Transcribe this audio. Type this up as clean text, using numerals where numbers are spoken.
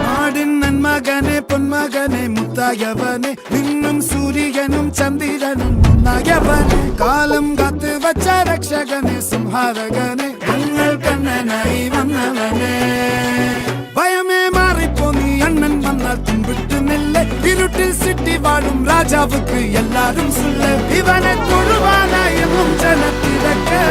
നാടിൻ നന്മകനെ പൊന്മകനെ മുത്തായവനെ നിന്നും സൂര്യനും ചന്ദ്രനും ഒന്നായവനെ കാലം കാത്ത് വച്ച രക്ഷകനെ സംഹാരകനെ ഞങ്ങൾ കണ്ണനായി വന്നവനെ ഭയമേ മാറിപ്പോ നീ അണ്ണൻ വന്നാൽ തുമ്പിട്ട് നെല്ല് ഇരുട്ടിൽ സിറ്റി വാഴും രാജാവുക്ക് എല്ലാരും സുല്ല് ഇവനെ തൊഴുവാനായും ജനത്തിരക്ക്